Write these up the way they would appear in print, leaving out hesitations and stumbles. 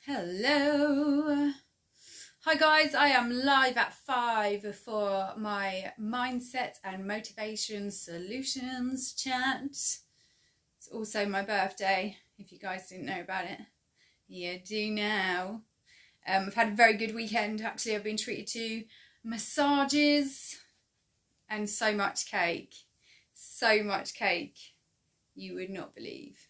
Hello. Hi guys, I am live at 5 for my Mindset and Motivation Solutions chat. It's also my birthday, if you guys didn't know about it. You do now. I've had a very good weekend. Actually, I've been treated to massages and so much cake. So much cake. You would not believe.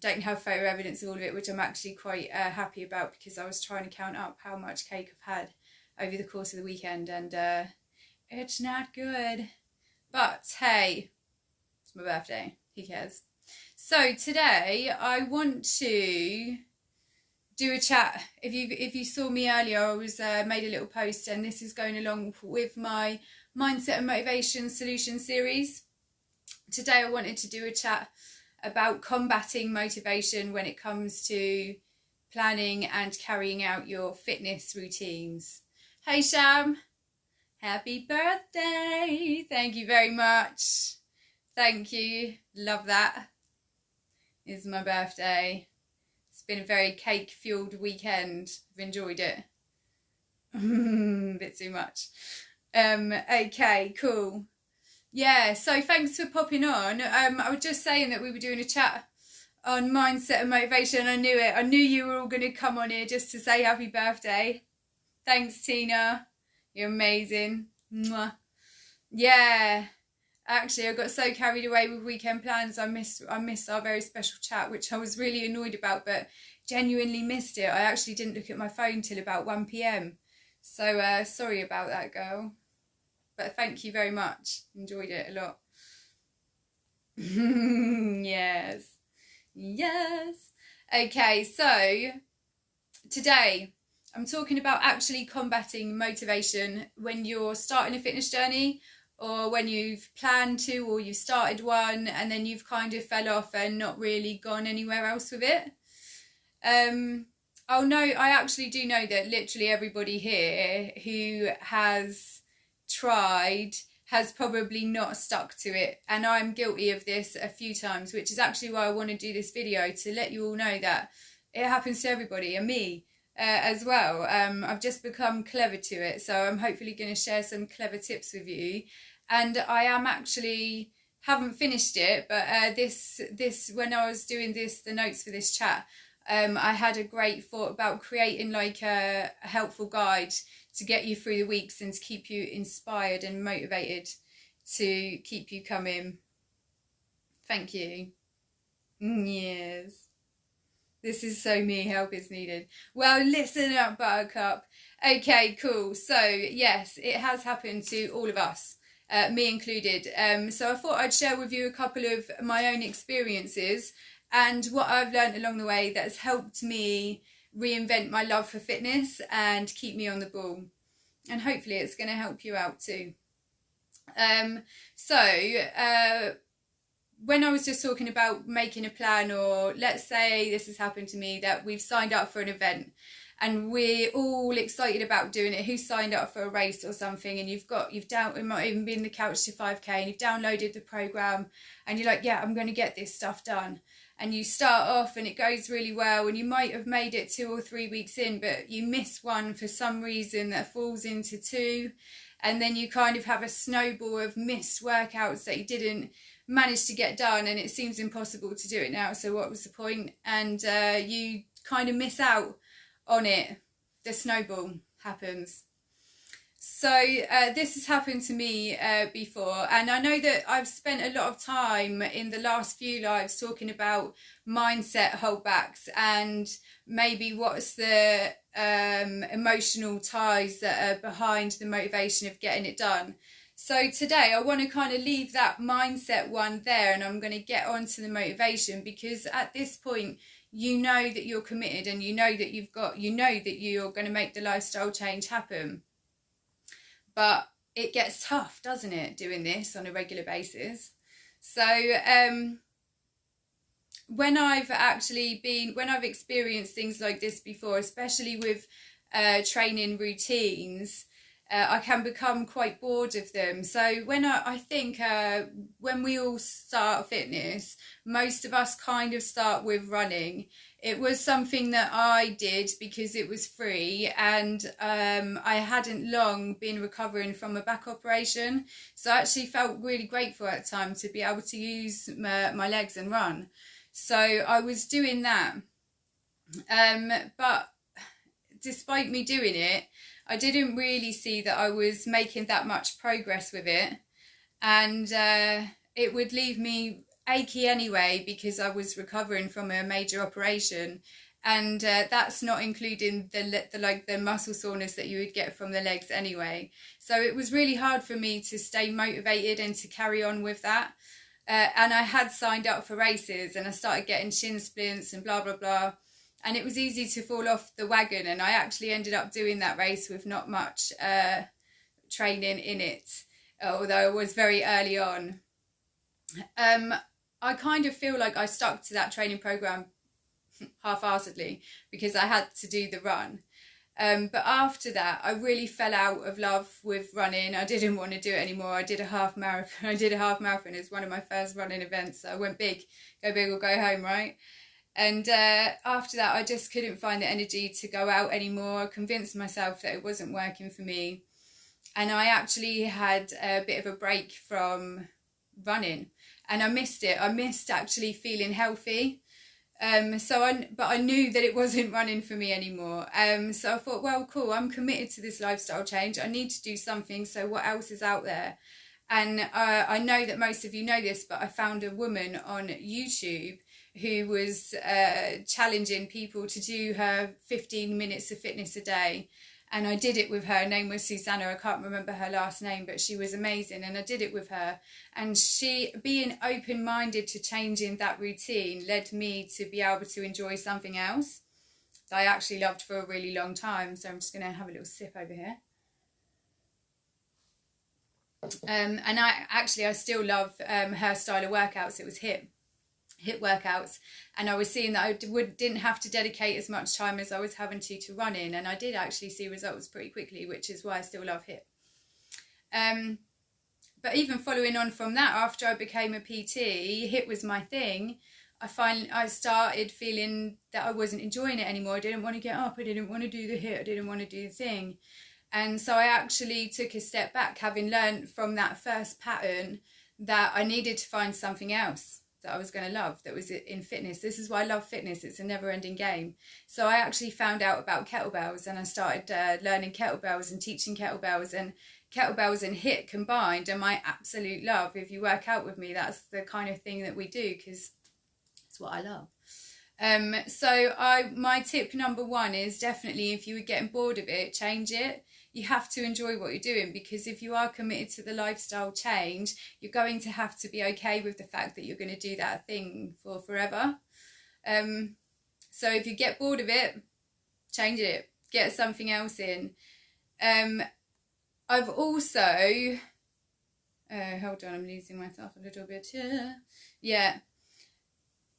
Don't have photo evidence of all of it, which I'm actually quite happy about, because I was trying to count up how much cake I've had over the course of the weekend, and it's not good. But hey, it's my birthday. Who cares? So today I want to do a chat. If you saw me earlier, I was made a little post, and this is going along with my Mindset and Motivation Solution series. Today I wanted to do a chat about combating motivation when it comes to planning and carrying out your fitness routines. Hey Sham, happy birthday. Thank you very much. Thank you. Love that. It's my birthday. It's been a very cake-fueled weekend. I've enjoyed it. A bit too much. Okay, cool. Yeah, so thanks for popping on. I was just saying that we were doing a chat on mindset and motivation. I knew it. I knew you were all going to come on here just to say happy birthday. Thanks, Tina. You're amazing. Mwah. Yeah, actually, I got so carried away with weekend plans. I missed our very special chat, which I was really annoyed about, but genuinely missed it. I actually didn't look at my phone till about 1 p.m. So sorry about that, girl. But thank you very much. Enjoyed it a lot. Yes. Yes. Okay, so today I'm talking about actually combating motivation when you're starting a fitness journey, or when you've planned to, or you've started one and then you've kind of fell off and not really gone anywhere else with it. Oh no, I actually do know that literally everybody here who has tried has probably not stuck to it, and I'm guilty of this a few times, which is actually why I want to do this video, to let you all know that it happens to everybody, and me as well. I've just become clever to it, so I'm hopefully going to share some clever tips with you. And I am actually haven't finished it, but this when I was doing the notes for this chat, I had a great thought about creating like a helpful guide to get you through the weeks and to keep you inspired and motivated, to keep you coming. Thank you. Yes. This is so me, help is needed. Well, listen up, Buttercup. Okay, cool. So, yes, it has happened to all of us, me included. So I thought I'd share with you a couple of my own experiences and what I've learned along the way that has helped me reinvent my love for fitness and keep me on the ball. And hopefully it's going to help you out too. When I was just talking about making a plan, or let's say this has happened to me, that we've signed up for an event and we're all excited about doing it. Who signed up for a race or something, and it might even be in the Couch to 5K, and you've downloaded the program and you're like, yeah, I'm going to get this stuff done. And you start off and it goes really well, and you might have made it 2 or 3 weeks in, but you miss one for some reason that falls into 2, and then you kind of have a snowball of missed workouts that you didn't manage to get done, and it seems impossible to do it now, so what was the point? And you kind of miss out on it. The snowball happens. So this has happened to me before, and I know that I've spent a lot of time in the last few lives talking about mindset holdbacks and maybe what's the emotional ties that are behind the motivation of getting it done. So today I want to kind of leave that mindset one there, and I'm going to get onto the motivation, because at this point you know that you're committed, and you know that you're going to make the lifestyle change happen. But it gets tough, doesn't it, doing this on a regular basis? So when I've experienced things like this before, especially with training routines, I can become quite bored of them. So when I think when we all start fitness, most of us kind of start with running. It was something that I did because it was free, and I hadn't long been recovering from a back operation. So I actually felt really grateful at the time to be able to use my legs and run. So I was doing that. But despite me doing it, I didn't really see that I was making that much progress with it, and it would leave me achy anyway because I was recovering from a major operation, and that's not including the muscle soreness that you would get from the legs anyway. So it was really hard for me to stay motivated and to carry on with that. And I had signed up for races, and I started getting shin splints and blah blah blah. And it was easy to fall off the wagon, and I actually ended up doing that race with not much training in it, although it was very early on. I kind of feel like I stuck to that training program half-heartedly because I had to do the run. But after that, I really fell out of love with running. I didn't want to do it anymore. I did a half marathon. It was one of my first running events. So I went big or go home, right? And after that, I just couldn't find the energy to go out anymore. I convinced myself that it wasn't working for me. And I actually had a bit of a break from running, and I missed it. I missed actually feeling healthy. But I knew that it wasn't running for me anymore. So I thought, well, cool, I'm committed to this lifestyle change. I need to do something. So what else is out there? And I know that most of you know this, but I found a woman on YouTube who was challenging people to do her 15 minutes of fitness a day. And I did it with her. Her name was Susanna. I can't remember her last name, but she was amazing. And I did it with her. And she, being open-minded to changing that routine, led me to be able to enjoy something else that I actually loved for a really long time. So I'm just going to have a little sip over here. And I still love her style of workouts. It was HIIT workouts, and I was seeing that I didn't have to dedicate as much time as I was having to running, and I did actually see results pretty quickly, which is why I still love HIIT. But even following on from that, after I became a PT, HIIT was my thing. I started feeling that I wasn't enjoying it anymore. I didn't want to get up. I didn't want to do the HIIT. I didn't want to do the thing. And so I actually took a step back, having learned from that first pattern that I needed to find something else that I was going to love, that was in fitness. This is why I love fitness. It's a never-ending game. So I actually found out about kettlebells, and I started learning kettlebells and teaching kettlebells, and kettlebells and HIIT combined are my absolute love. If you work out with me, that's the kind of thing that we do, because it's what I love. My tip number one is definitely, if you were getting bored of it, change it. You have to enjoy what you're doing, because if you are committed to the lifestyle change, you're going to have to be okay with the fact that you're going to do that thing for forever. So if you get bored of it, change it, get something else in. I've also, hold on, I'm losing myself a little bit here. Yeah.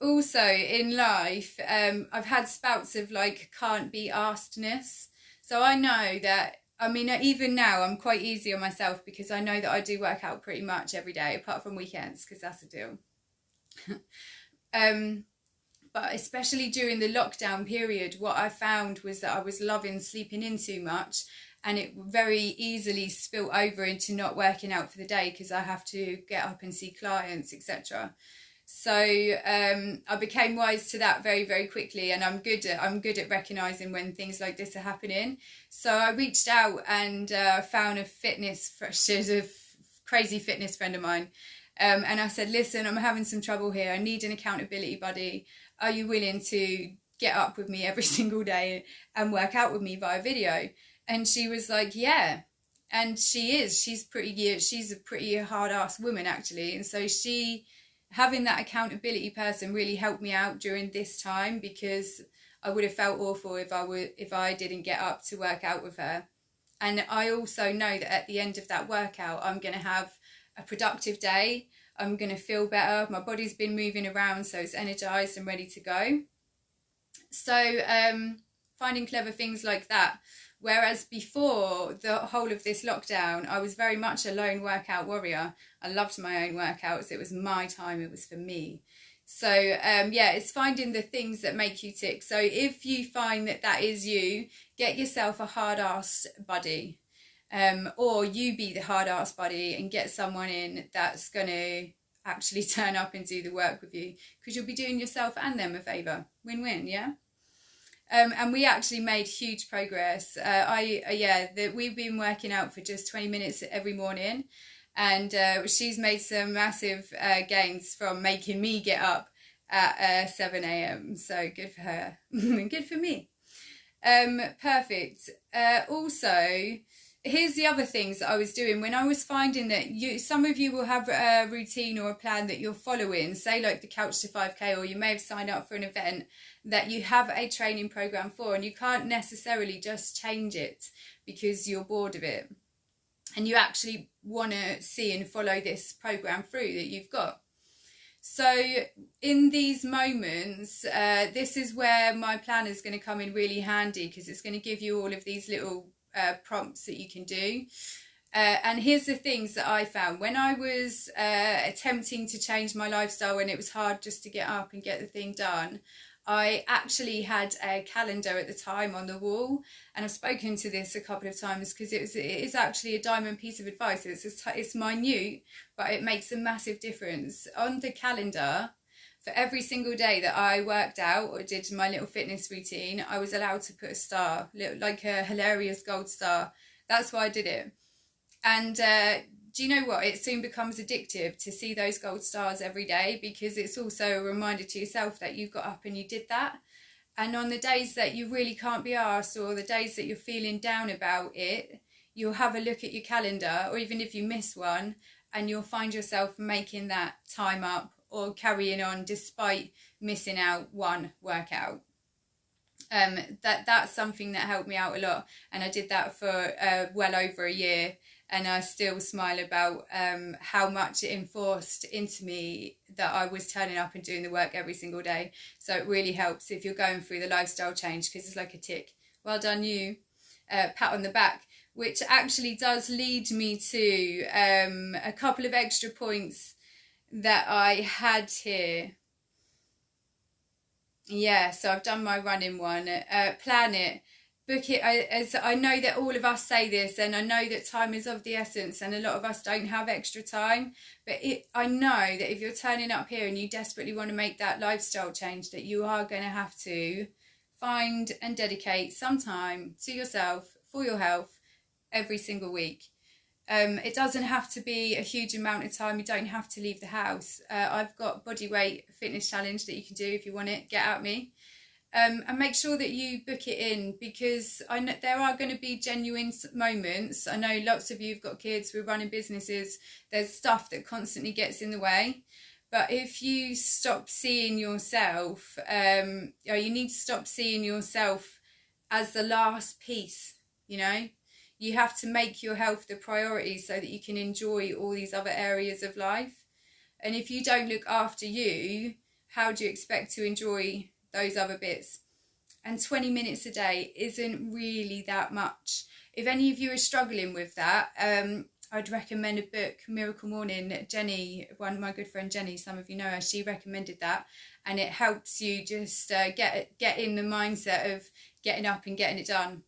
Also in life, I've had spouts of like can't be askedness. So I know that, I mean, even now I'm quite easy on myself, because I know that I do work out pretty much every day, apart from weekends, because that's a deal. But especially during the lockdown period, what I found was that I was loving sleeping in too much, and it very easily spilt over into not working out for the day because I have to get up and see clients, etc. So I became wise to that very, very quickly, and I'm good at recognizing when things like this are happening. So I reached out and found a crazy fitness friend of mine, and I said, listen, I'm having some trouble here. I need an accountability buddy. Are you willing to get up with me every single day and work out with me via video? And she was like, yeah. And she's a pretty hard-ass woman, actually. And so having that accountability person really helped me out during this time, because I would have felt awful if I didn't get up to work out with her. And I also know that at the end of that workout, I'm going to have a productive day. I'm going to feel better. My body's been moving around, so it's energized and ready to go. So finding clever things like that. Whereas before the whole of this lockdown, I was very much a lone workout warrior. I loved my own workouts. It was my time. It was for me. So yeah, it's finding the things that make you tick. So if you find that that is you, get yourself a hard-ass buddy. Or you be the hard-ass buddy and get someone in that's going to actually turn up and do the work with you, because you'll be doing yourself and them a favour. Win-win, yeah? And we actually made huge progress. We've been working out for just 20 minutes every morning, and she's made some massive gains from making me get up at 7 a.m. So good for her. Good for me. Perfect. Also, here's the other things that I was doing when I was finding that some of you will have a routine or a plan that you're following, say like the Couch to 5K, or you may have signed up for an event that you have a training program for, and you can't necessarily just change it because you're bored of it and you actually want to see and follow this program through that you've got. So in these moments, this is where my planner is going to come in really handy, because it's going to give you all of these little prompts that you can do. And here's the things that I found when I was attempting to change my lifestyle, when it was hard just to get up and get the thing done. I actually had a calendar at the time on the wall, and I've spoken to this a couple of times because it is actually a diamond piece of advice. It's minute, but it makes a massive difference. On the calendar, for every single day that I worked out or did my little fitness routine, I was allowed to put a star, like a hilarious gold star. That's why I did it. And do you know what? It soon becomes addictive to see those gold stars every day, because it's also a reminder to yourself that you got up and you did that. And on the days that you really can't be arsed, or the days that you're feeling down about it, you'll have a look at your calendar, or even if you miss one, and you'll find yourself making that time up or carrying on despite missing out one workout. That's something that helped me out a lot, and I did that for well over a year, and I still smile about how much it enforced into me that I was turning up and doing the work every single day. So it really helps if you're going through the lifestyle change, because it's like a tick. Well done you. Pat on the back, which actually does lead me to a couple of extra points that I had here. Yeah, so I've done my running one. Plan it, book it. As I know that all of us say this, and I know that time is of the essence, and a lot of us don't have extra time. But I know that if you're turning up here and you desperately want to make that lifestyle change, that you are going to have to find and dedicate some time to yourself for your health every single week. It doesn't have to be a huge amount of time. You don't have to leave the house. I've got body weight fitness challenge that you can do if you want it. Get at me. And make sure that you book it in, because I know there are going to be genuine moments. I know lots of you have got kids, we're running businesses. There's stuff that constantly gets in the way. But if you stop seeing yourself, you need to stop seeing yourself as the last piece, you know. You have to make your health the priority so that you can enjoy all these other areas of life. And if you don't look after you, how do you expect to enjoy those other bits? And 20 minutes a day isn't really that much. If any of you are struggling with that, I'd recommend a book, Miracle Morning. Jenny, my good friend Jenny, some of you know her, she recommended that. And it helps you just get in the mindset of getting up and getting it done.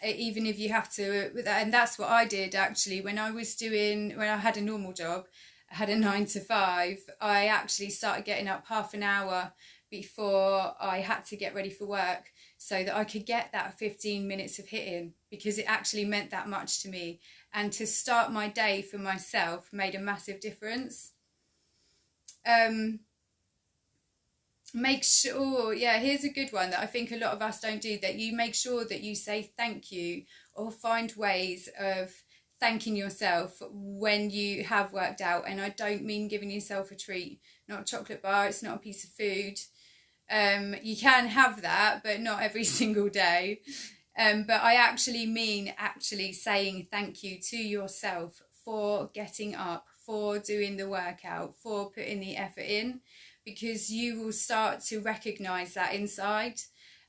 Even if you have to, and that's what I did actually when I had a normal job, I had a 9 to 5, I actually started getting up half an hour before I had to get ready for work, so that I could get that 15 minutes of hitting, because it actually meant that much to me. And to start my day for myself made a massive difference. Make sure, here's a good one that I think a lot of us don't do, that you make sure that you say thank you, or find ways of thanking yourself when you have worked out. And I don't mean giving yourself a treat, not a chocolate bar, it's not a piece of food. You can have that, but not every single day. But I actually mean saying thank you to yourself for getting up, for doing the workout, for putting the effort in, because you will start to recognize that inside.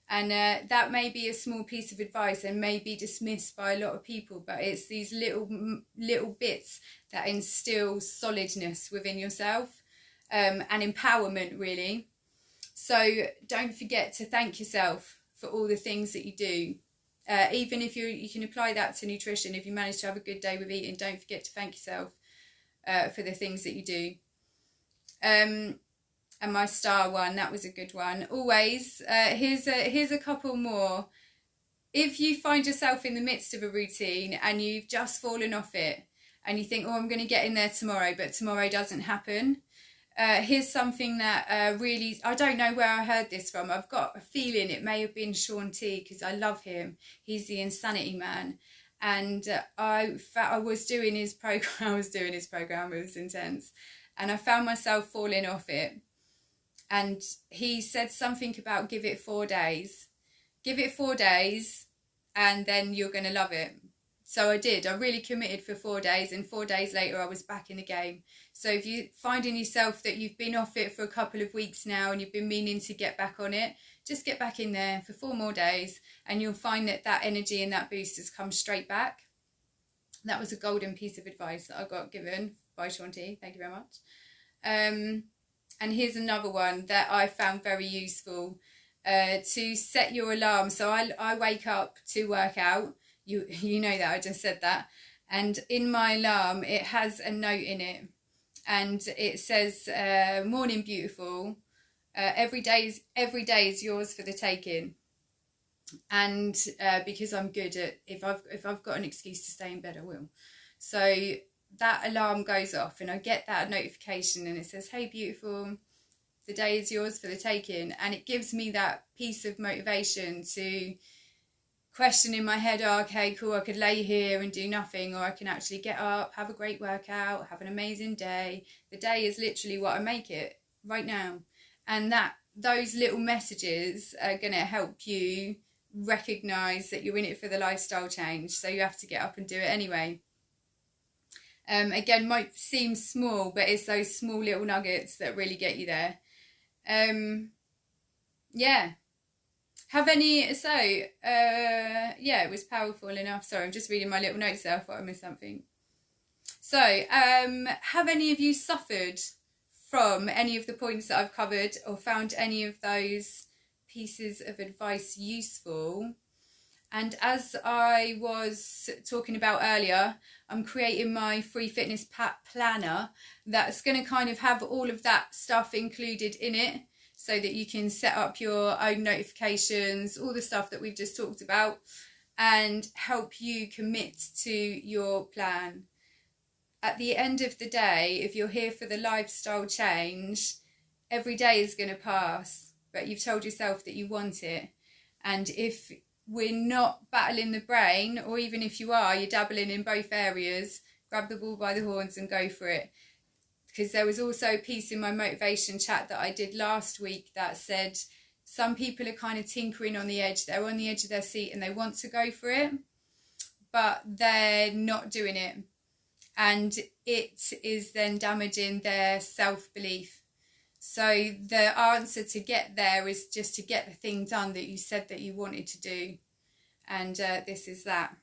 And that may be a small piece of advice and may be dismissed by a lot of people, but it's these little bits that instill solidness within yourself, and empowerment, really. So don't forget to thank yourself for all the things that you do. Even if you can apply that to nutrition. If you manage to have a good day with eating, don't forget to thank yourself for the things that you do. And my star one, that was a good one. Always, here's a couple more. If you find yourself in the midst of a routine and you've just fallen off it and you think, oh, I'm going to get in there tomorrow, but tomorrow doesn't happen. Here's something that really, I don't know where I heard this from. I've got a feeling it may have been Shaun T, because I love him. He's the Insanity Man. And I was doing his program. It was intense. And I found myself falling off it. And he said something about give it 4 days. Give it 4 days and then you're going to love it. So I did. I really committed for 4 days, and 4 days later I was back in the game. So if you're finding yourself that you've been off it for a couple of weeks now and you've been meaning to get back on it, just get back in there for 4 more days and you'll find that that energy and that boost has come straight back. That was a golden piece of advice that I got given by Shaun T. Thank you very much. And here's another one that I found very useful, to set your alarm. So I wake up to work out. You know that, I just said that. And in my alarm, it has a note in it. And it says, morning beautiful, every day is yours for the taking. And because I'm good at, if I've got an excuse to stay in bed, I will. So that alarm goes off and I get that notification and it says, hey beautiful, the day is yours for the taking. And it gives me that piece of motivation to question in my head, oh, okay, cool, I could lay here and do nothing, or I can actually get up, have a great workout, have an amazing day. The day is literally what I make it right now. And those little messages are going to help you recognise that you're in it for the lifestyle change. So you have to get up and do it anyway. Again, might seem small, but it's those small little nuggets that really get you there. Yeah. Have any, so, yeah, it was powerful enough. Sorry, I'm just reading my little notes there. I thought I missed something. So, have any of you suffered from any of the points that I've covered, or found any of those pieces of advice useful? And as I was talking about earlier, I'm creating my free fitness planner that's going to kind of have all of that stuff included in it, so that you can set up your own notifications, all the stuff that we've just talked about, and help you commit to your plan. At the end of the day, if you're here for the lifestyle change, every day is going to pass, but you've told yourself that you want it. And if we're not battling the brain, or even if you are, you're dabbling in both areas, grab the bull by the horns and go for it. Because there was also a piece in my motivation chat that I did last week that said some people are kind of tinkering on the edge. They're on the edge of their seat and they want to go for it, but they're not doing it. And it is then damaging their self-belief. So the answer to get there is just to get the thing done that you said that you wanted to do. And this is that.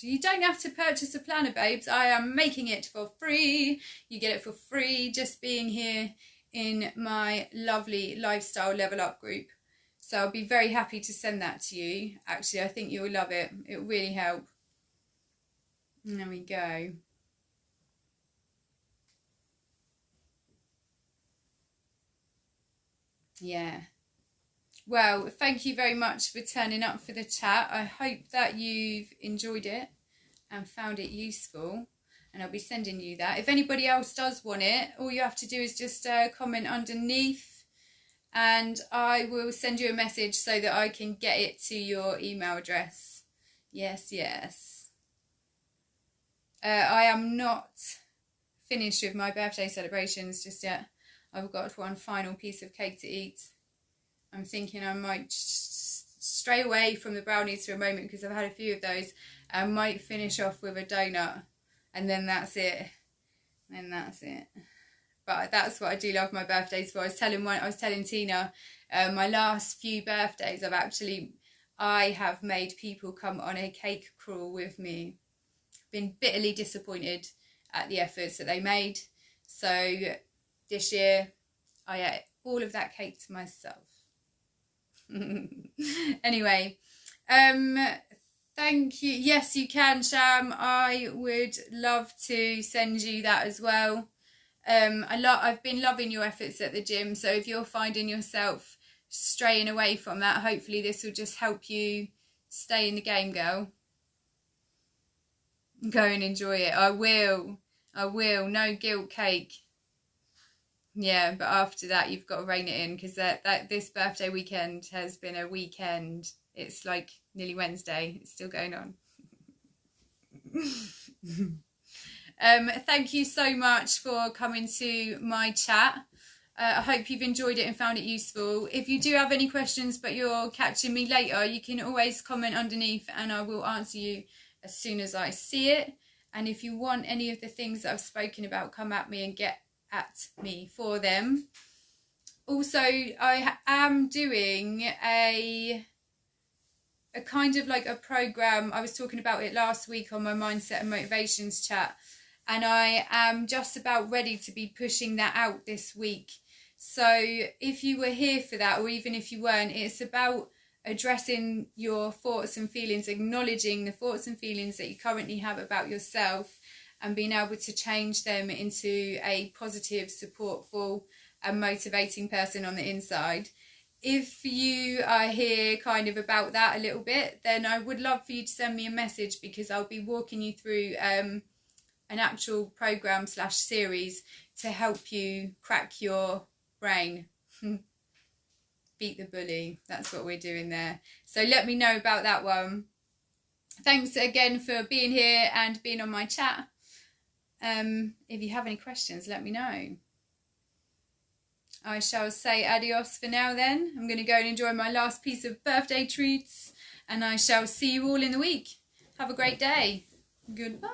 You don't have to purchase a planner, babes. I am making it for free. You get it for free just being here in my lovely Lifestyle Level Up group. So I'll be very happy to send that to you. Actually, I think you'll love it. It'll really help. And there we go. Yeah. Well, thank you very much for turning up for the chat. I hope that you've enjoyed it and found it useful, and I'll be sending you that. If anybody else does want it, all you have to do is just comment underneath and I will send you a message so that I can get it to your email address. Yes, yes. I am not finished with my birthday celebrations just yet. I've got one final piece of cake to eat. I'm thinking I might stray away from the brownies for a moment because I've had a few of those. I might finish off with a donut and then that's it. But that's what I do love my birthdays for. I was telling Tina, my last few birthdays, I have made people come on a cake crawl with me. Been bitterly disappointed at the efforts that they made. So this year, I ate all of that cake to myself. Anyway, thank you. Yes, you can, Sham. I would love to send you that as well. I've been loving your efforts at the gym, so if you're finding yourself straying away from that, hopefully this will just help you stay in the game, girl. Go and enjoy it. I will. No guilt cake. Yeah, but after that you've got to rein it in, because that this birthday weekend has been a weekend. It's like nearly Wednesday. It's still going on. Thank you so much for coming to my chat. I hope you've enjoyed it and found it useful. If you do have any questions but you're catching me later, you can always comment underneath and I will answer you as soon as I see it. And if you want any of the things that I've spoken about, come at me and get at me for them. Also, I am doing a kind of like a program. I was talking about it last week on my Mindset and Motivations chat, and I am just about ready to be pushing that out this week. So if you were here for that, or even if you weren't, it's about addressing your thoughts and feelings, acknowledging the thoughts and feelings that you currently have about yourself, and being able to change them into a positive, supportful and motivating person on the inside. If you are here kind of about that a little bit, then I would love for you to send me a message, because I'll be walking you through an actual program / series to help you crack your brain. Beat the bully. That's what we're doing there. So let me know about that one. Thanks again for being here and being on my chat. If you have any questions, let me know. I shall say adios for now then. I'm going to go and enjoy my last piece of birthday treats, and I shall see you all in the week. Have a great day. Goodbye.